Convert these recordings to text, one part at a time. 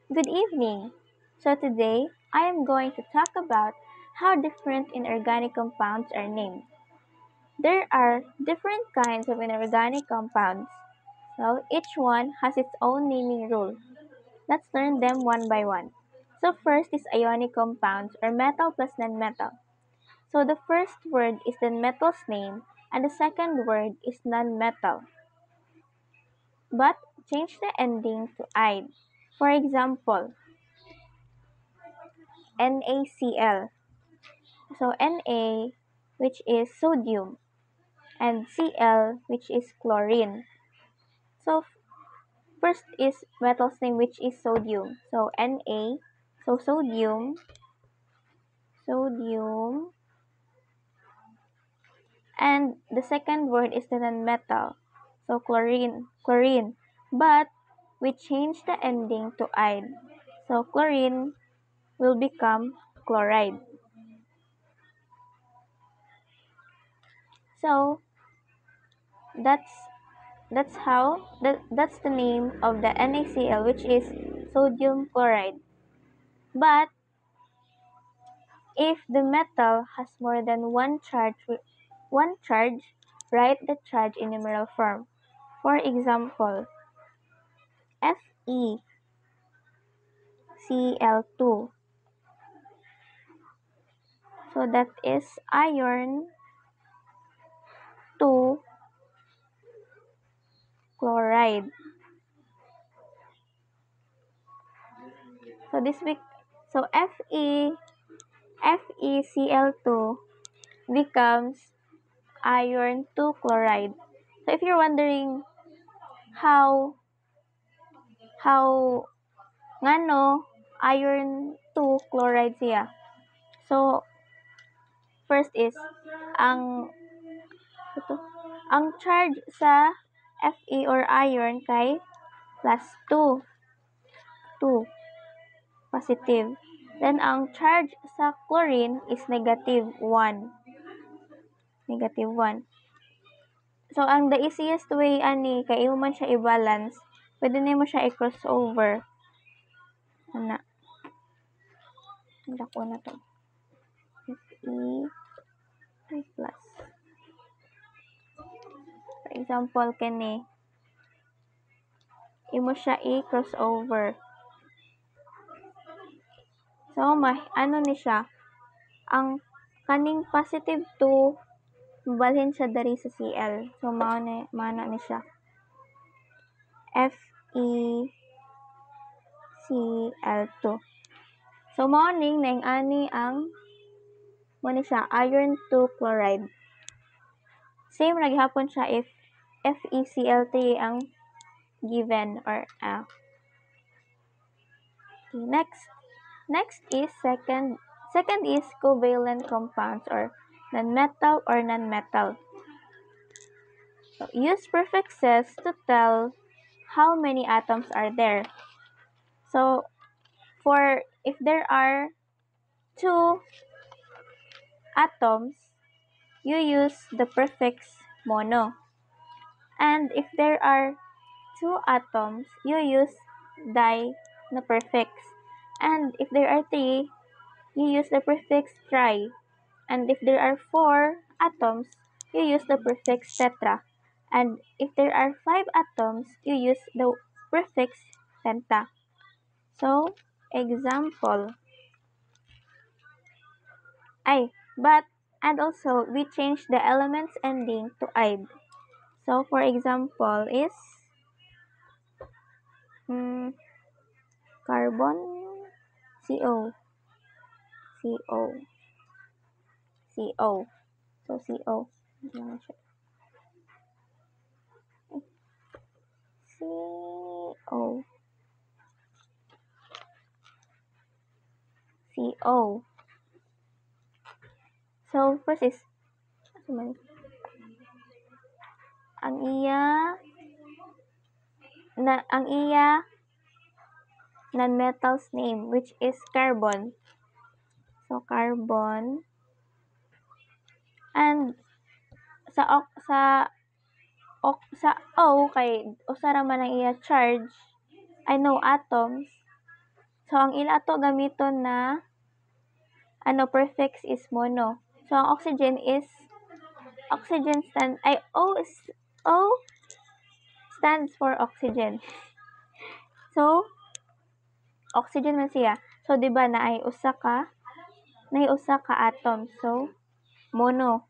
Good evening. So today I am going to talk about how different inorganic compounds are named. There are different kinds of inorganic compounds, so each one has its own naming rule. Let's learn them one by one. So first is ionic compounds or metal plus nonmetal. So the first word is the metal's name and the second word is nonmetal. But change the ending to "ide". For example, NaCl. So Na, which is sodium, and Cl, which is chlorine. So first is metal's name, which is sodium. So Na, so sodium, and the second word is the nonmetal. So chlorine. But we change the ending to "ide". So chlorine will become chloride. So that's that's the name of the NaCl, which is sodium chloride. But if the metal has more than one charge, write the charge in numeral form. For example, FeCl2. So that is iron 2 chloride. So this week, so FeCl2 becomes iron 2 chloride. So if you're wondering how ngano iron 2 chloride siya. So first is ang ang charge sa Fe or iron kay plus 2, 2 positive. Then ang charge sa chlorine is negative 1. Negative 1. So ang the easiest way ani kay imo man siya i-balance, pwede nimo siya i-crossover. Ana. Dako na to. Fe plus. For example, kani imo siya i-crossover. So ano ni siya, ang kaning positive 2 balhin siya dari sa Cl. So mao ni siya. FeCl2. So mao ning naing-ani ang mo ni siya iron 2 chloride. Same ra gihapon siya if FeCl3 ang given or okay, next is second is covalent compounds or nonmetal or nonmetal. So use prefixes to tell how many atoms are there. So for if there are 2 atoms, you use the prefix mono. And if there are 2 atoms, you use di na prefix. And if there are 3, you use the prefix tri. And if there are 4 atoms, you use the prefix tetra. And if there are 5 atoms, you use the prefix penta. So, example. And also, we change the elements ending to "ide". So, for example, is carbon, CO, CO, CO. So, CO. CO, CO. So, first is, ang iya non-metal's name, which is carbon. So, carbon. And sa O kay usa ra man ang iya charge, I know atoms. So, ang ila ato gamiton na prefix is mono. So, ang oxygen O stands for oxygen. So, oxygen man siya. So, di ba na ay usa ka atom. So, mono.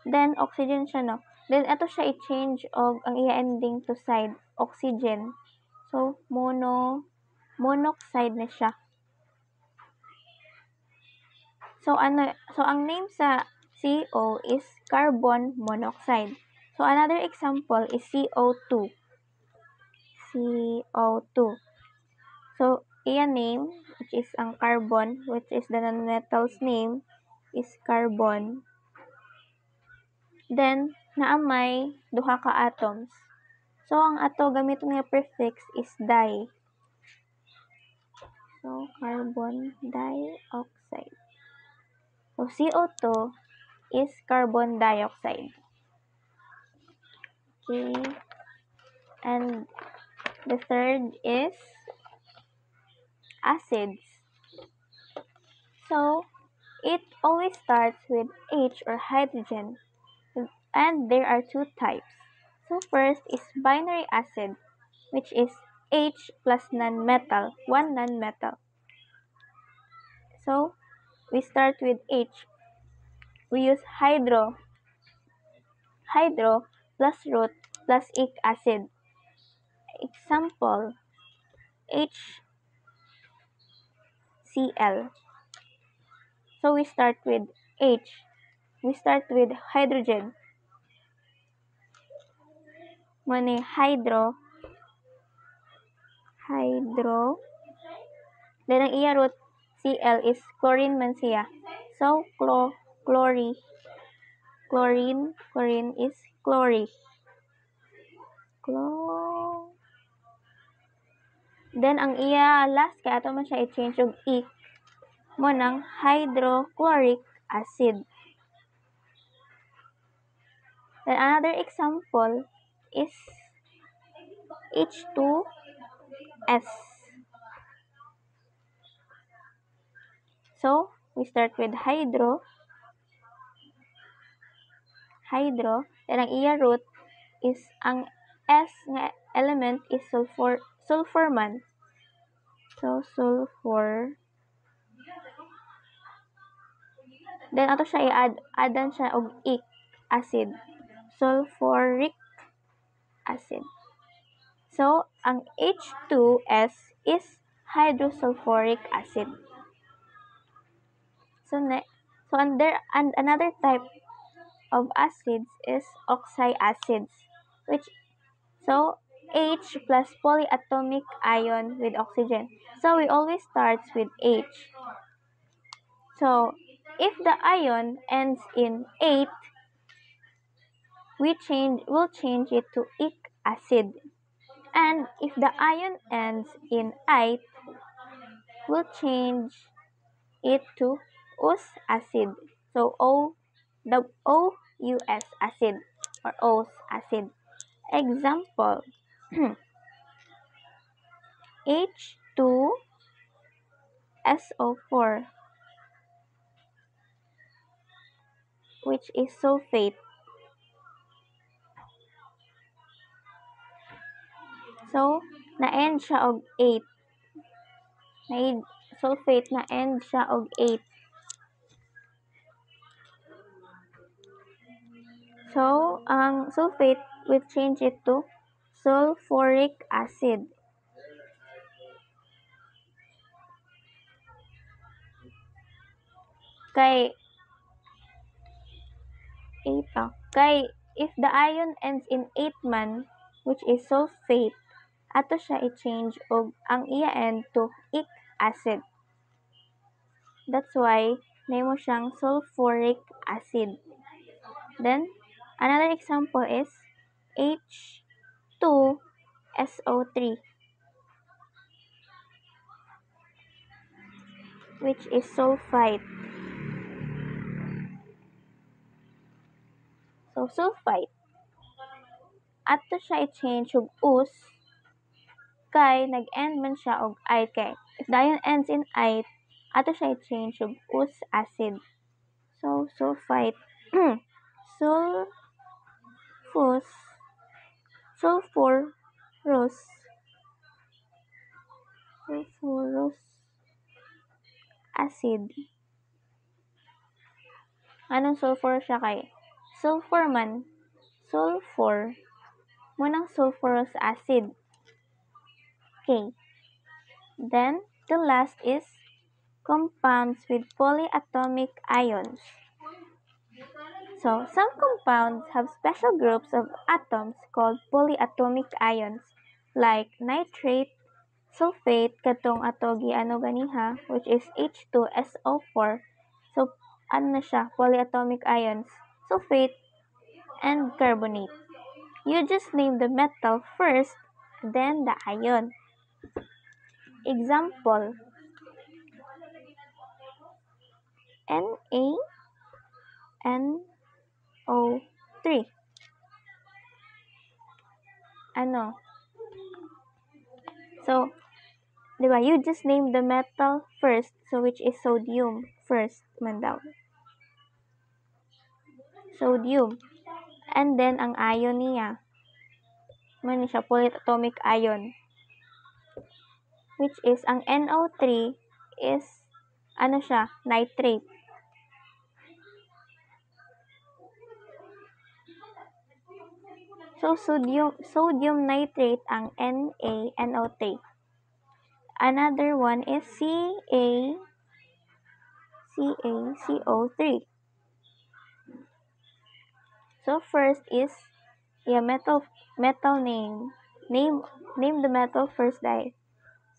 Then, oxygen siya, no? Then, ato siya i-change og ang iya ending to side, oxygen. So, monoxide na siya. So, ang name sa CO is carbon monoxide. So, another example is CO2. CO2. So, iya name, which is ang carbon, which is the nonmetal's name, is carbon. Then, naamay duha ka atoms. So, ang ato gamiton nga prefix is di. So, carbon dioxide. So, CO2 is carbon dioxide. Okay. And the third is acids. So, it always starts with H or hydrogen, and there are two types. So, first is binary acid, which is H plus nonmetal, one nonmetal. So, we start with H. We use hydro plus root plus ic acid. Example, HCl. So, we start with H. We start with hydrogen. Muna hydro. Then, ang iya root Cl is chlorine man siya. So, chlorine is chlorine. Then, ang iya last kay ato man siya i-change og ic mo ng hydrochloric acid. Then, another example is H2S. So, we start with hydro. Then, ang iya root is ang S nga element is sulfur man. So, sulfur. Then, ato siya i-addan siya og ic acid. Sulfuric acid. So, ang H2S is hydrosulfuric acid. So, another type of acids is oxyacids, so H plus polyatomic ion with oxygen. So, we always start with H. So, if the ion ends in 8, we'll change it to ic acid. And if the ion ends in 8, we'll change it to OUS acid. So, OUS acid or OUS acid. Example, H2SO4, which is sulfate. So, na-end siya og 8. Sulfate na-end siya og 8. So, ang sulfate, we'll change it to sulfuric acid. Kay if the ion ends in 8 man, which is sulfate, ato siya i-change og ang iya end to ic acid. That's why name mo siyang sulfuric acid. Then, another example is H2SO3, which is sulfite. So, sulfite. Ato siya i-change og OUS Kay nag-end man siya og ite kay. If the ion ends in ite, ato siya i-change og us acid. So, sulfite, sulfus, sulfurous, sulfurous acid. Anong sulfur siya kay? Sulfur man. Sulfur. Munang sulfurous acid. Okay. Then, the last is compounds with polyatomic ions. So, some compounds have special groups of atoms called polyatomic ions, like nitrate, sulfate, katong ato giano ganiha, which is H2SO4. So, ano na siya, polyatomic ions, sulfate, and carbonate. You just name the metal first, then the ion. Example, NaNO3. Ano? So, di ba, you just name the metal first, so which is sodium first man daw. Sodium. And then, ang ion niya, man siya, polyatomic ion. Which is, ang NO3 is, ano siya, nitrate. So, sodium nitrate ang NaNO3. Another one is CaCO3. So, first is, metal name. Name the metal first, dai.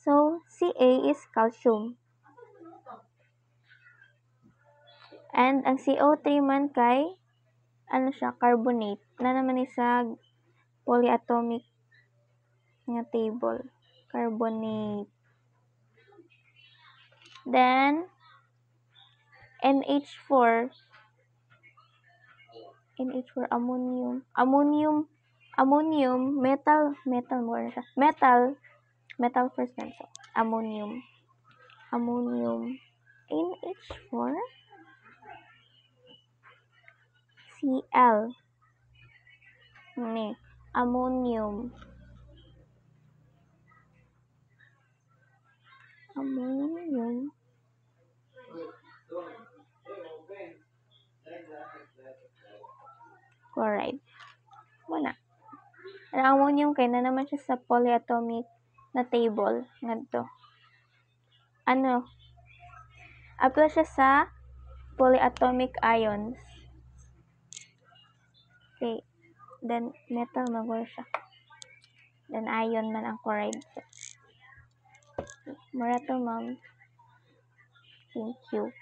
So, Ca is calcium. And ang CO3 man kay, ano siya, carbonate. Na naman isa polyatomic nga table. Carbonate. Then, NH4, ammonium, metal more siya. Metal first yan. So, ammonium, NH4, Cl, ni, ammonium, chloride. Wala. Ang ammonium kay na naman siya sa polyatomic na table ngadto. Ano? Apil siya sa polyatomic ions. Okay. Then metal magwala siya. Then ion man ang chloride. Mura to, ma'am. Thank you.